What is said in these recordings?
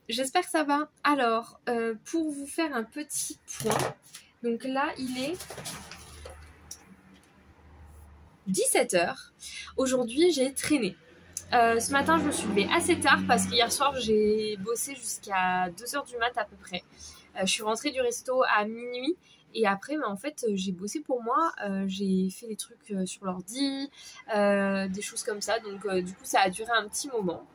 j'espère que ça va. Alors, pour vous faire un petit point, donc là, il est 17 h. Aujourd'hui, j'ai traîné. Ce matin, je me suis levée assez tard parce qu'hier soir, j'ai bossé jusqu'à 2 h du mat à peu près. Je suis rentrée du resto à minuit et après, en fait, j'ai bossé pour moi. J'ai fait des trucs sur l'ordi, des choses comme ça. Donc, du coup, ça a duré un petit moment.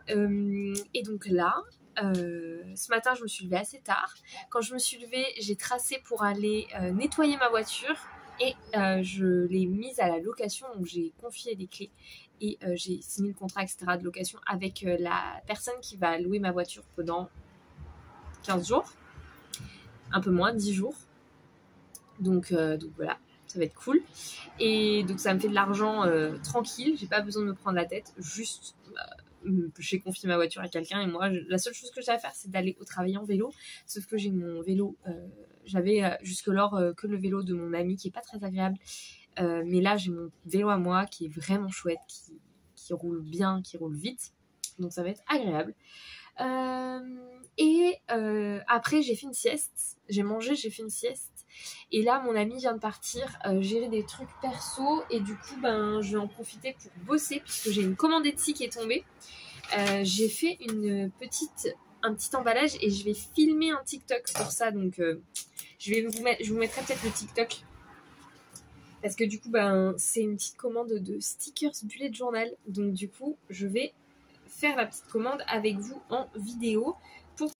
Et donc là, ce matin, je me suis levée assez tard. Quand je me suis levée, j'ai tracé pour aller nettoyer ma voiture et je l'ai mise à la location. Donc, j'ai confié les clés et j'ai signé le contrat, etc. de location avec la personne qui va louer ma voiture pendant 15 jours. Un peu moins, 10 jours. Donc voilà, ça va être cool. Et donc ça me fait de l'argent tranquille, j'ai pas besoin de me prendre la tête, juste j'ai confié ma voiture à quelqu'un et moi la seule chose que j'ai à faire c'est d'aller au travail en vélo, sauf que j'ai mon vélo, j'avais jusque-lors que le vélo de mon ami qui est pas très agréable, mais là j'ai mon vélo à moi qui est vraiment chouette, qui roule bien, qui roule vite, donc ça va être agréable. Après j'ai fait une sieste, j'ai mangé, j'ai fait une sieste et là mon ami vient de partir gérer des trucs perso et du coup je vais en profiter pour bosser puisque j'ai une commande Etsy qui est tombée. J'ai fait un petit emballage et je vais filmer un TikTok sur ça, donc je vous mettrai peut-être le TikTok parce que du coup c'est une petite commande de stickers bullet journal, donc du coup je vais faire la petite commande avec vous en vidéo pour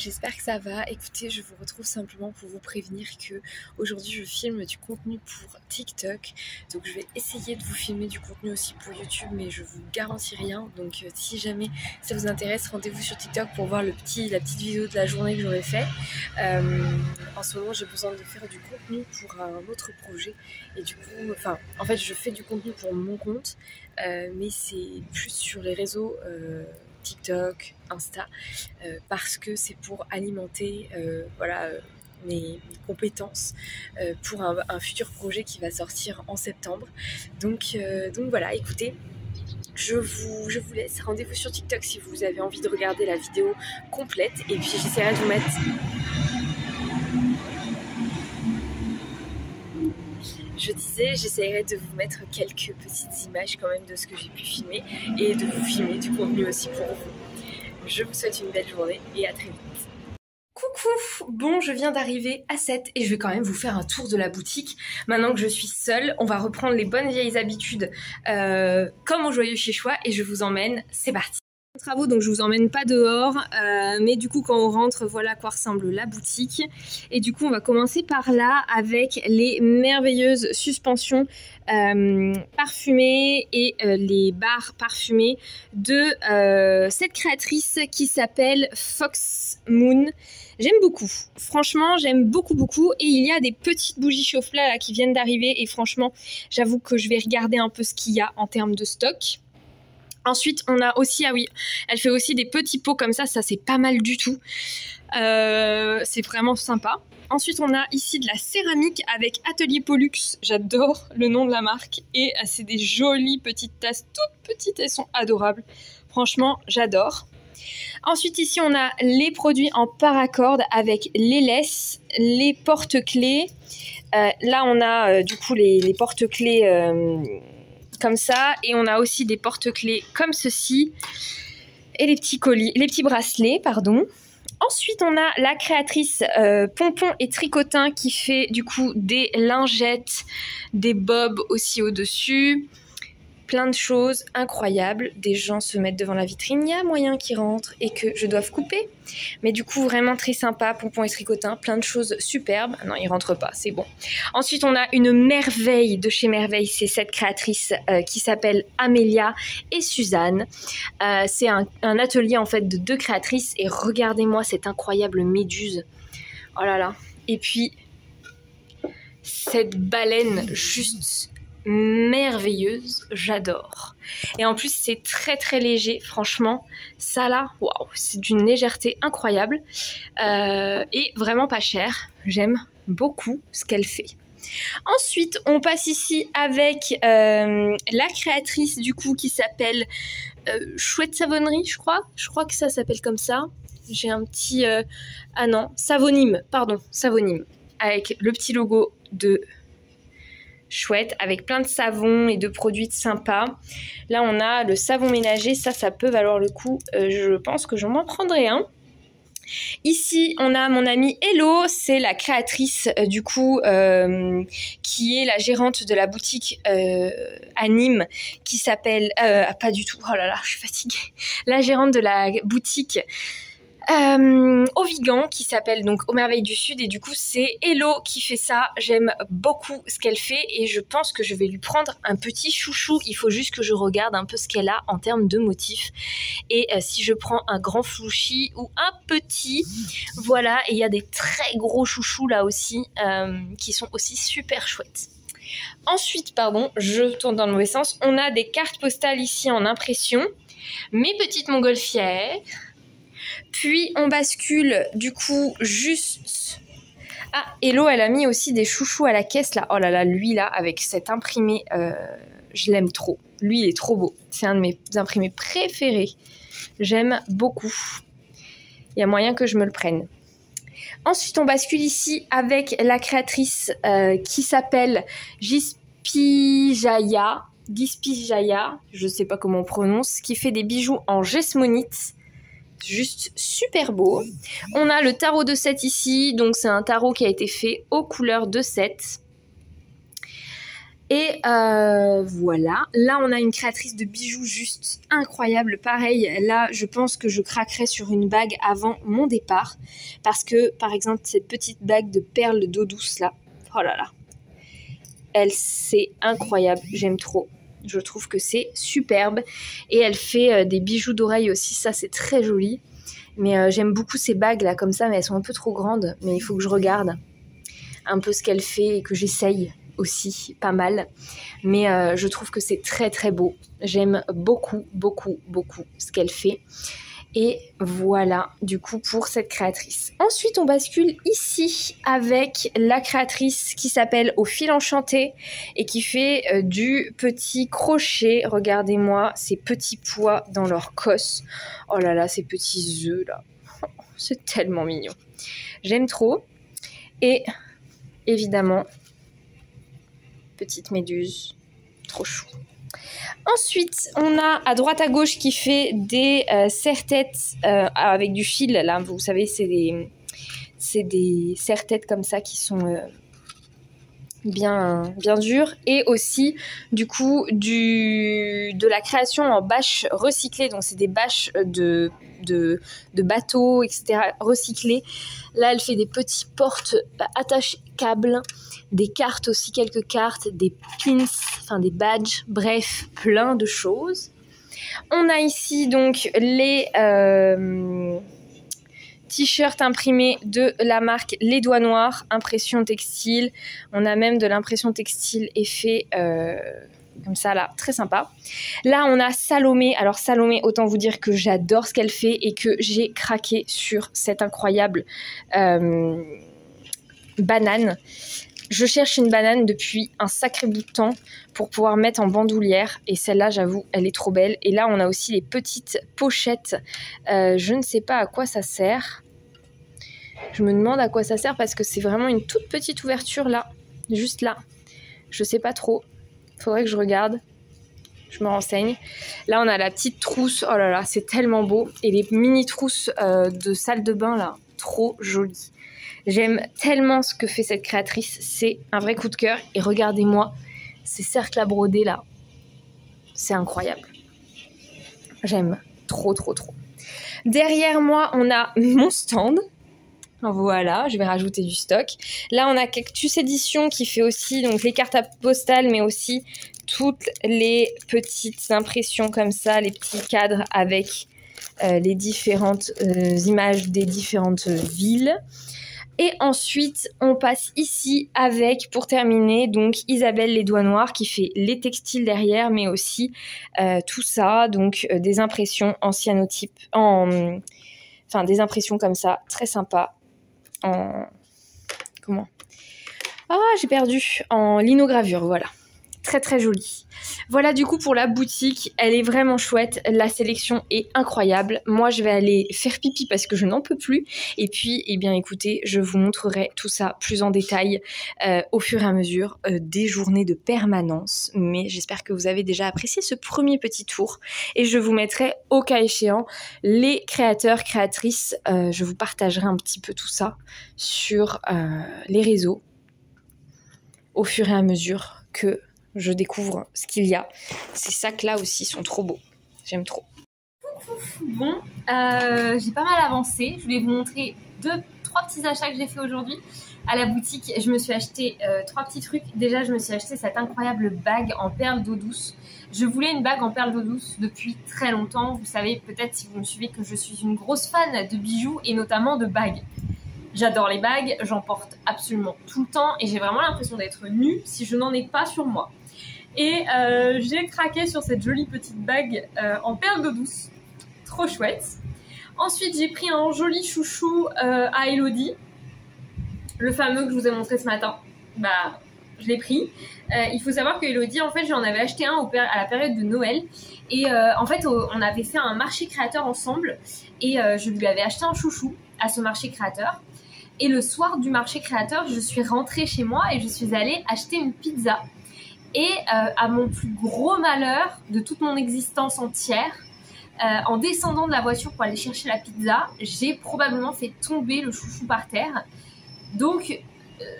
j'espère que ça va. Écoutez, je vous retrouve simplement pour vous prévenir que aujourd'hui je filme du contenu pour TikTok. Donc je vais essayer de vous filmer du contenu aussi pour YouTube, mais je vous garantis rien. Donc si jamais ça vous intéresse, rendez-vous sur TikTok pour voir la petite vidéo de la journée que j'aurais fait. En ce moment j'ai besoin de faire du contenu pour un autre projet. Et du coup, en fait je fais du contenu pour mon compte, mais c'est plus sur les réseaux TikTok, Insta, parce que c'est pour alimenter mes compétences pour un futur projet qui va sortir en septembre. Donc voilà, écoutez, je vous laisse. Rendez-vous sur TikTok si vous avez envie de regarder la vidéo complète. Et puis j'essaierai de vous mettre... Je disais, j'essaierai de vous mettre quelques petites images quand même de ce que j'ai pu filmer et de vous filmer du contenu aussi pour vous. Je vous souhaite une belle journée et à très vite. Coucou! Bon, je viens d'arriver à 7 et je vais quand même vous faire un tour de la boutique. Maintenant que je suis seule, on va reprendre les bonnes vieilles habitudes comme au Joyeux Chez Choix et je vous emmène, c'est parti! Travaux, donc je vous emmène pas dehors, mais du coup quand on rentre, voilà à quoi ressemble la boutique. Et du coup on va commencer par là avec les merveilleuses suspensions parfumées et les barres parfumées de cette créatrice qui s'appelle Fox Moon. J'aime beaucoup, franchement j'aime beaucoup et il y a des petites bougies chauffe-plats là qui viennent d'arriver et franchement j'avoue que je vais regarder un peu ce qu'il y a en termes de stock. Ensuite, on a aussi, ah oui, elle fait aussi des petits pots comme ça c'est pas mal du tout. C'est vraiment sympa. Ensuite, on a ici de la céramique avec Atelier Pollux. J'adore le nom de la marque. Et c'est des jolies petites tasses, toutes petites, elles sont adorables. Franchement, j'adore. Ensuite, ici, on a les produits en paracorde avec les laisses, les porte-clés. Là, on a du coup les porte-clés... comme ça, et on a aussi des porte-clés comme ceci et les petits colis, les petits bracelets, pardon. Ensuite, on a la créatrice Pompon et Tricotin qui fait du coup des lingettes, des bobs aussi au-dessus. Plein de choses incroyables. Des gens se mettent devant la vitrine, il y a moyen qu'ils rentrent et que je doive couper. Mais du coup, vraiment très sympa, Pompon et Tricotin, plein de choses superbes. Non, ils rentrent pas, c'est bon. Ensuite, on a une merveille de chez Merveille, c'est cette créatrice qui s'appelle Amélia et Suzanne. C'est un atelier en fait de 2 créatrices et regardez-moi cette incroyable méduse. Oh là là. Et puis, cette baleine juste... merveilleuse, j'adore. Et en plus c'est très léger, franchement ça là, waouh, c'est d'une légèreté incroyable et vraiment pas cher. J'aime beaucoup ce qu'elle fait. Ensuite on passe ici avec la créatrice du coup qui s'appelle Chouette Savonnerie, je crois que ça s'appelle comme ça. J'ai un petit ah non, Savonime, pardon, Savonime, avec le petit logo de Chouette, avec plein de savons et de produits sympas. Là on a le savon ménager, ça peut valoir le coup, je pense que j'en m'en prendrai un. Ici on a mon amie Hello, c'est la créatrice du coup qui est la gérante de la boutique à Nîmes qui s'appelle, pas du tout, oh là là je suis fatiguée, la gérante de la boutique au Vigan qui s'appelle donc Aux Merveilles du Sud et du coup c'est Hello qui fait ça. J'aime beaucoup ce qu'elle fait et je pense que je vais lui prendre un petit chouchou. Il faut juste que je regarde un peu ce qu'elle a en termes de motifs et si je prends un grand flouchi ou un petit, voilà. Et il y a des très gros chouchous là aussi qui sont aussi super chouettes. Ensuite, pardon, je tourne dans le mauvais sens, on a des cartes postales ici en impression, mes petites montgolfières. Puis on bascule du coup juste... Ah, Hello, elle a mis aussi des chouchous à la caisse là. Oh là là, lui là, avec cet imprimé, je l'aime trop. Lui, il est trop beau. C'est un de mes imprimés préférés. J'aime beaucoup. Il y a moyen que je me le prenne. Ensuite, on bascule ici avec la créatrice qui s'appelle Gispijaya. Gispijaya, je sais pas comment on prononce, qui fait des bijoux en jesmonite. Juste super beau. On a le tarot de 7 ici, donc c'est un tarot qui a été fait aux couleurs de 7. Et voilà, là on a une créatrice de bijoux juste incroyable. Pareil, là je pense que je craquerai sur une bague avant mon départ. Parce que par exemple cette petite bague de perles d'eau douce là, oh là là, elle c'est incroyable, j'aime trop. Je trouve que c'est superbe. Et elle fait des bijoux d'oreilles aussi, ça c'est très joli. Mais j'aime beaucoup ces bagues là comme ça, mais elles sont un peu trop grandes. Mais il faut que je regarde un peu ce qu'elle fait et que j'essaye aussi pas mal. Mais je trouve que c'est très très beau. J'aime beaucoup beaucoup beaucoup ce qu'elle fait. Et voilà du coup pour cette créatrice. Ensuite on bascule ici avec la créatrice qui s'appelle Au fil enchanté et qui fait du petit crochet. Regardez-moi ces petits pois dans leur cosse. Oh là là, ces petits œufs là. C'est tellement mignon. J'aime trop. Et évidemment, petite méduse. Trop chou. Ensuite, on a à droite à gauche qui fait des serre-têtes avec du fil. Là, vous savez, c'est des serre-têtes comme ça qui sont bien dures. Et aussi, du coup, de la création en bâches recyclées. Donc, c'est des bâches de bateaux, etc. recyclées. Là, elle fait des petits portes attache-câbles. Des cartes aussi, quelques cartes, des pins, enfin des badges, bref, plein de choses. On a ici donc les t-shirts imprimés de la marque Les Doigts Noirs, impression textile. On a même de l'impression textile effet comme ça là, très sympa. Là on a Salomé. Alors Salomé, autant vous dire que j'adore ce qu'elle fait et que j'ai craqué sur cette incroyable banane. Je cherche une banane depuis un sacré bout de temps pour pouvoir mettre en bandoulière. Et celle-là, j'avoue, elle est trop belle. Et là, on a aussi les petites pochettes. Je ne sais pas à quoi ça sert. Je me demande à quoi ça sert parce que c'est vraiment une toute petite ouverture là. Juste là. Je sais pas trop. Faudrait que je regarde. Je me renseigne. Là, on a la petite trousse. Oh là là, c'est tellement beau. Et les mini trousses de salle de bain là. Trop jolies. J'aime tellement ce que fait cette créatrice, c'est un vrai coup de cœur. Et regardez-moi ces cercles à broder là, c'est incroyable. J'aime trop trop trop. Derrière moi, on a mon stand. Voilà, je vais rajouter du stock. Là, on a Cactus Édition qui fait aussi donc les cartes postales, mais aussi toutes les petites impressions comme ça, les petits cadres avec les différentes images des différentes villes. Et ensuite, on passe ici avec, pour terminer, donc Isabelle Les Doigts Noirs qui fait les textiles derrière, mais aussi tout ça, donc des impressions en cyanotype, enfin des impressions comme ça, très sympa, j'ai perdu, en linogravure, voilà. Très très jolie. Voilà du coup pour la boutique, elle est vraiment chouette, la sélection est incroyable. Moi je vais aller faire pipi parce que je n'en peux plus. Et puis eh bien écoutez, je vous montrerai tout ça plus en détail au fur et à mesure des journées de permanence. Mais j'espère que vous avez déjà apprécié ce premier petit tour. Et je vous mettrai au cas échéant les créateurs, créatrices. Je vous partagerai un petit peu tout ça sur les réseaux au fur et à mesure que je découvre ce qu'il y a. Ces sacs-là aussi sont trop beaux. J'aime trop. Bon, j'ai pas mal avancé. Je voulais vous montrer 2-3 petits achats que j'ai fait aujourd'hui à la boutique. Je me suis acheté 3 petits trucs. Déjà, je me suis acheté cette incroyable bague en perles d'eau douce. Je voulais une bague en perles d'eau douce depuis très longtemps. Vous savez peut-être si vous me suivez que je suis une grosse fan de bijoux et notamment de bagues. J'adore les bagues, j'en porte absolument tout le temps et j'ai vraiment l'impression d'être nue si je n'en ai pas sur moi. Et j'ai craqué sur cette jolie petite bague en perles d'eau douce. Trop chouette. Ensuite, j'ai pris un joli chouchou à Elodie. Le fameux que je vous ai montré ce matin. Bah, je l'ai pris. Il faut savoir que Elodie, en fait, j'en avais acheté un à la période de Noël. Et en fait, on avait fait un marché créateur ensemble. Et je lui avais acheté un chouchou à ce marché créateur. Et le soir du marché créateur, je suis rentrée chez moi et je suis allée acheter une pizza. Et à mon plus gros malheur de toute mon existence entière, en descendant de la voiture pour aller chercher la pizza, j'ai probablement fait tomber le chouchou par terre. Donc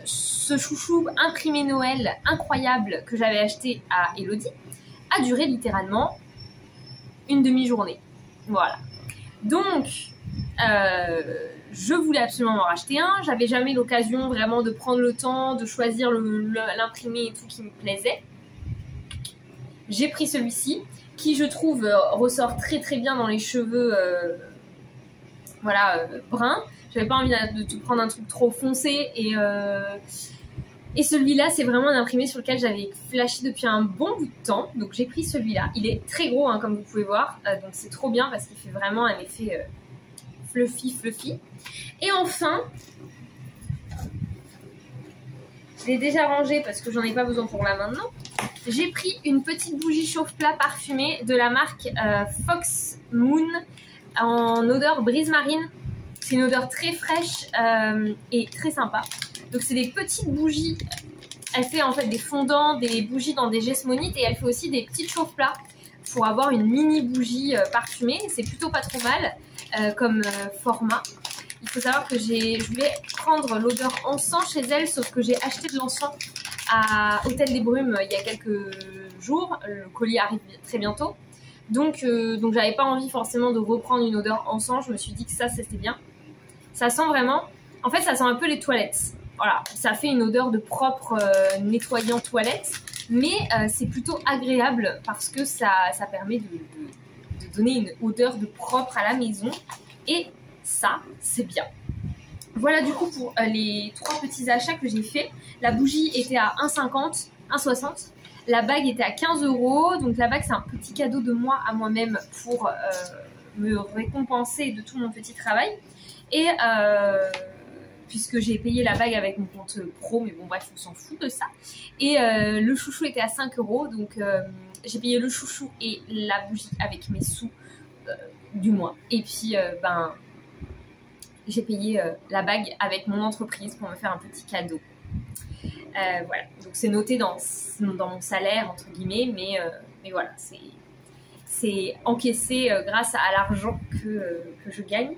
ce chouchou imprimé Noël incroyable que j'avais acheté à Elodie a duré littéralement une demi-journée. Voilà. Donc, je voulais absolument en racheter un. J'avais jamais l'occasion vraiment de prendre le temps, de choisir l'imprimé et tout qui me plaisait. J'ai pris celui-ci, qui je trouve ressort très très bien dans les cheveux bruns. J'avais pas envie de prendre un truc trop foncé et celui-là c'est vraiment un imprimé sur lequel j'avais flashé depuis un bon bout de temps, donc j'ai pris celui-là. Il est très gros hein, comme vous pouvez voir, donc c'est trop bien parce qu'il fait vraiment un effet fluffy. Et enfin, je l'ai déjà rangé parce que j'en ai pas besoin pour là maintenant. J'ai pris une petite bougie chauffe-plat parfumée de la marque Fox Moon en odeur brise marine. C'est une odeur très fraîche et très sympa. Donc c'est des petites bougies. Elle fait en fait des fondants, des bougies dans des gesmonites et elle fait aussi des petites chauffe-plats pour avoir une mini bougie parfumée. C'est plutôt pas trop mal comme format. Il faut savoir que je voulais prendre l'odeur encens chez elle, sauf que j'ai acheté de l'encens à Hôtel des Brumes il y a quelques jours. Le colis arrive très bientôt. Donc j'avais pas envie forcément de reprendre une odeur encens. Je me suis dit que ça c'était bien. Ça sent vraiment, en fait ça sent un peu les toilettes. Voilà, ça fait une odeur de propre nettoyant toilette, mais c'est plutôt agréable parce que ça permet de donner une odeur de propre à la maison et ça c'est bien. Voilà du coup pour les 3 petits achats que j'ai fait. La bougie était à 1,50, 1,60. La bague était à 15 €. Donc la bague c'est un petit cadeau de moi à moi-même pour me récompenser de tout mon petit travail. Et puisque j'ai payé la bague avec mon compte pro, mais bon bref on s'en fout de ça. Et le chouchou était à 5 €. Donc j'ai payé le chouchou et la bougie avec mes sous du mois. Et puis j'ai payé la bague avec mon entreprise pour me faire un petit cadeau. Voilà, donc c'est noté dans mon salaire entre guillemets, mais voilà, c'est encaissé grâce à l'argent que je gagne.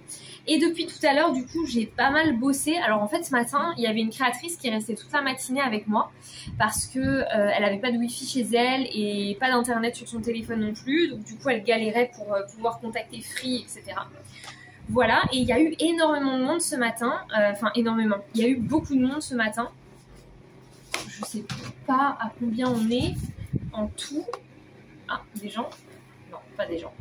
Et depuis tout à l'heure, du coup, j'ai pas mal bossé. Alors en fait, ce matin, il y avait une créatrice qui restait toute la matinée avec moi parce que elle avait pas de wifi chez elle et pas d'internet sur son téléphone non plus. Donc du coup, elle galérait pour pouvoir contacter Free, etc. Voilà, et il y a eu énormément de monde ce matin. Enfin, énormément. Il y a eu beaucoup de monde ce matin. Je sais pas à combien on est en tout. Ah, des gens? Non, pas des gens.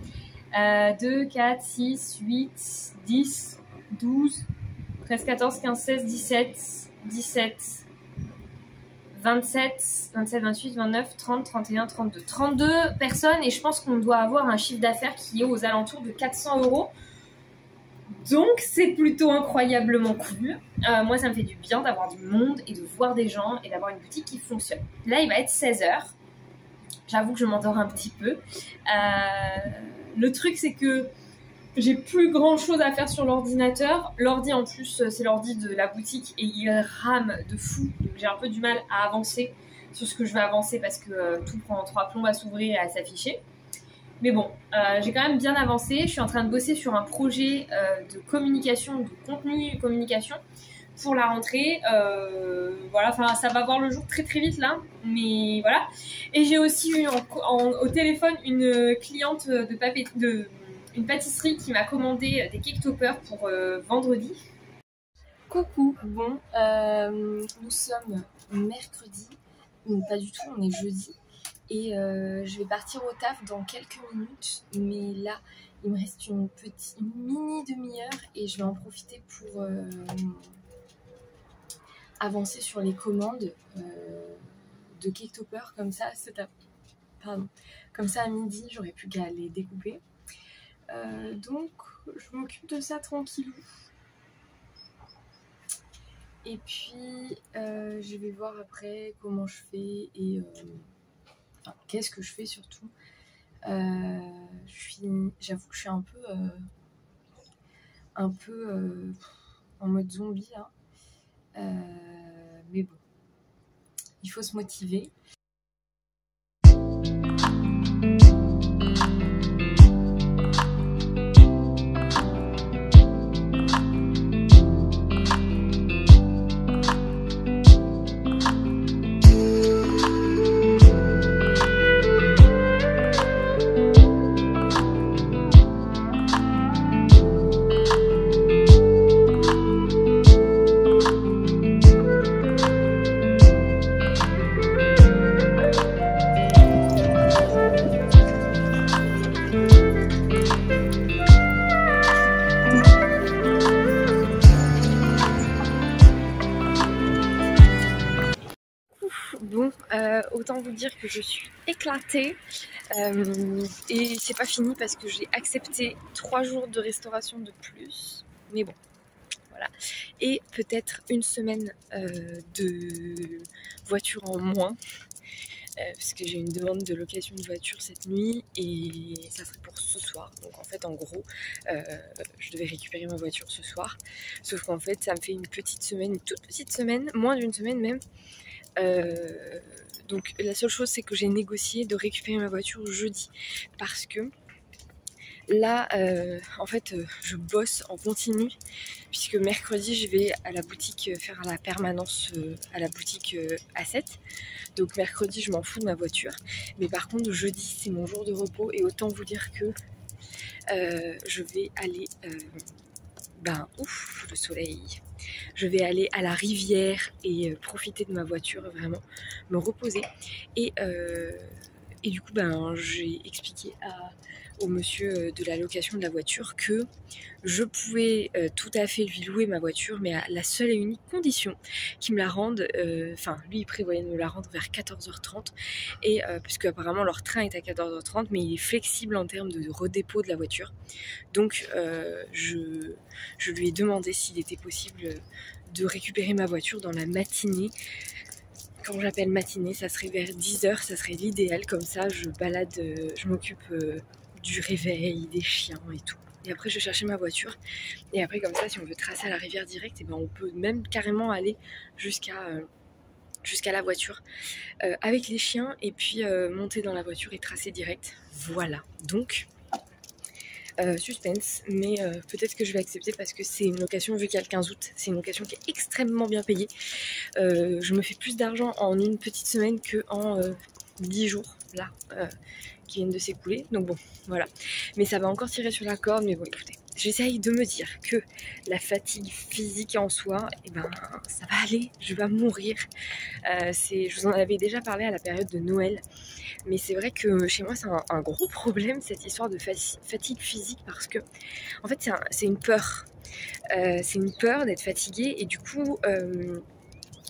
2, 4, 6, 8, 10, 12, 13, 14, 15, 16, 17, 27, 28, 29, 30, 31, 32. 32 personnes et je pense qu'on doit avoir un chiffre d'affaires qui est aux alentours de 400 €. Donc c'est plutôt incroyablement cool. Moi ça me fait du bien d'avoir du monde et de voir des gens et d'avoir une boutique qui fonctionne. Là il va être 16 h. J'avoue que je m'endors un petit peu. Le truc c'est que j'ai plus grand chose à faire sur l'ordinateur. L'ordi en plus c'est l'ordi de la boutique et il rame de fou. Donc j'ai un peu du mal à avancer sur ce que je veux avancer parce que tout prend 3 plombs à s'ouvrir et à s'afficher. Mais bon, j'ai quand même bien avancé. Je suis en train de bosser sur un projet de communication, de contenu communication pour la rentrée. Voilà, enfin ça va voir le jour très très vite là, mais voilà. Et j'ai aussi eu au téléphone une cliente une pâtisserie qui m'a commandé des cake toppers pour vendredi. Coucou, bon, nous sommes mercredi, pas du tout, on est jeudi. Et je vais partir au taf dans quelques minutes, mais là il me reste une mini demi-heure et je vais en profiter pour avancer sur les commandes de cake topper. Comme ça, comme ça à midi j'aurai plus qu'à les découper. Donc je m'occupe de ça tranquillou. Et puis je vais voir après comment je fais et qu'est-ce que je fais surtout. J'avoue que je suis un peu en mode zombie là. Mais bon, il faut se motiver. Bon, autant vous dire que je suis éclatée et c'est pas fini parce que j'ai accepté 3 jours de restauration de plus, mais bon, voilà. Et peut-être une semaine de voiture en moins. Parce que j'ai une demande de location de voiture cette nuit et ça serait pour ce soir. Donc en fait en gros je devais récupérer ma voiture ce soir. Sauf qu'en fait ça me fait une petite semaine, une toute petite semaine, moins d'une semaine même. Donc la seule chose c'est que j'ai négocié de récupérer ma voiture jeudi. Parce que là en fait je bosse en continu. Puisque mercredi je vais à la boutique faire la permanence à la boutique A7. Donc mercredi je m'en fous de ma voiture. Mais par contre jeudi c'est mon jour de repos et autant vous dire que je vais aller... ouf le soleil. Je vais aller à la rivière et profiter de ma voiture, vraiment me reposer. Et du coup j'ai expliqué au monsieur de la location de la voiture que je pouvais tout à fait lui louer ma voiture, mais à la seule et unique condition qu'il me la rende, lui il prévoyait de me la rendre vers 14h30 et parce qu'apparemment leur train est à 14h30 mais il est flexible en termes de redépôt de la voiture. Donc je lui ai demandé s'il était possible de récupérer ma voiture dans la matinée. Quand j'appelle matinée, ça serait vers 10h, ça serait l'idéal, comme ça je balade, je m'occupe du réveil, des chiens et tout. Et après je vais chercher ma voiture. Et après comme ça si on veut tracer à la rivière directe, on peut même carrément aller jusqu'à la voiture avec les chiens et puis monter dans la voiture et tracer direct. Voilà, donc suspense, mais peut-être que je vais accepter parce que c'est une location, vu qu'il y a le 15 août, c'est une location qui est extrêmement bien payée. Je me fais plus d'argent en une petite semaine que en 10 jours là qui viennent de s'écouler, donc bon voilà, mais ça va encore tirer sur la corde. Mais bon écoutez, j'essaye de me dire que la fatigue en soi, ça va aller, je vais mourir. Je vous en avais déjà parlé à la période de Noël, mais c'est vrai que chez moi c'est un gros problème cette histoire de fatigue physique, parce que en fait c'est une peur. C'est une peur d'être fatiguée et du coup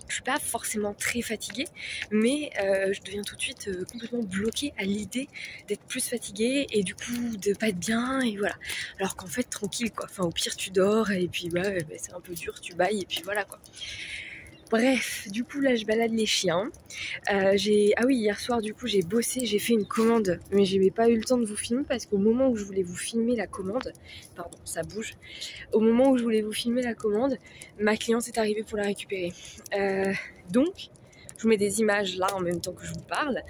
je suis pas forcément très fatiguée, mais je deviens tout de suite complètement bloquée à l'idée d'être plus fatiguée et du coup de pas être bien et voilà. Alors qu'en fait tranquille quoi, au pire tu dors et puis c'est un peu dur, tu bailles et puis voilà quoi. Bref, du coup là je balade les chiens. Hier soir du coup j'ai bossé, j'ai fait une commande, mais j'ai pas eu le temps de vous filmer parce qu'au moment où je voulais vous filmer la commande, pardon ça bouge, au moment où je voulais vous filmer la commande, ma cliente est arrivée pour la récupérer. Donc je vous mets des images là en même temps que je vous parle,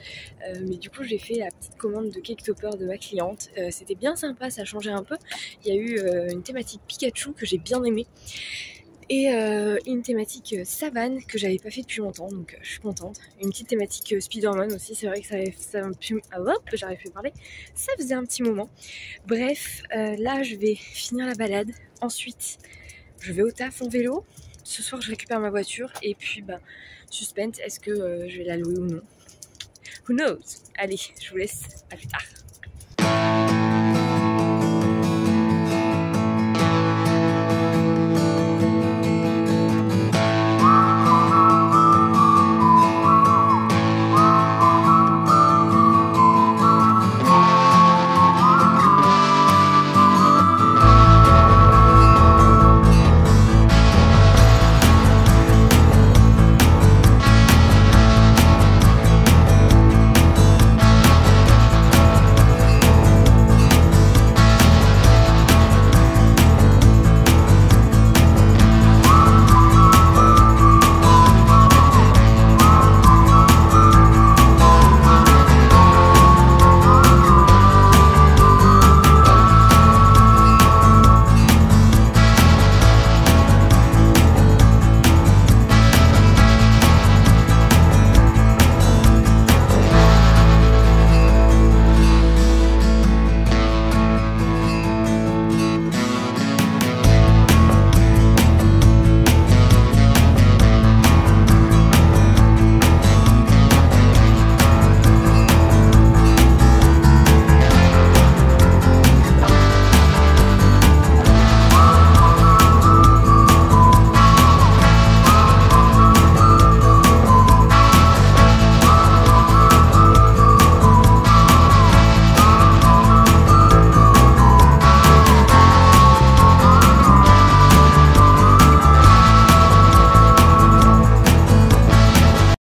mais du coup j'ai fait la petite commande de cake topper de ma cliente. C'était bien sympa, ça changeait un peu. Il y a eu une thématique Pikachu que j'ai bien aimée. Et une thématique savane que j'avais pas fait depuis longtemps, donc je suis contente. Une petite thématique Spider-Man aussi, c'est vrai que j'arrive plus à parler, ça faisait un petit moment. Bref, là je vais finir la balade, ensuite je vais au taf en vélo. Ce soir je récupère ma voiture et puis suspense, est-ce que je vais la louer ou non? Who knows? Allez, je vous laisse, à plus tard.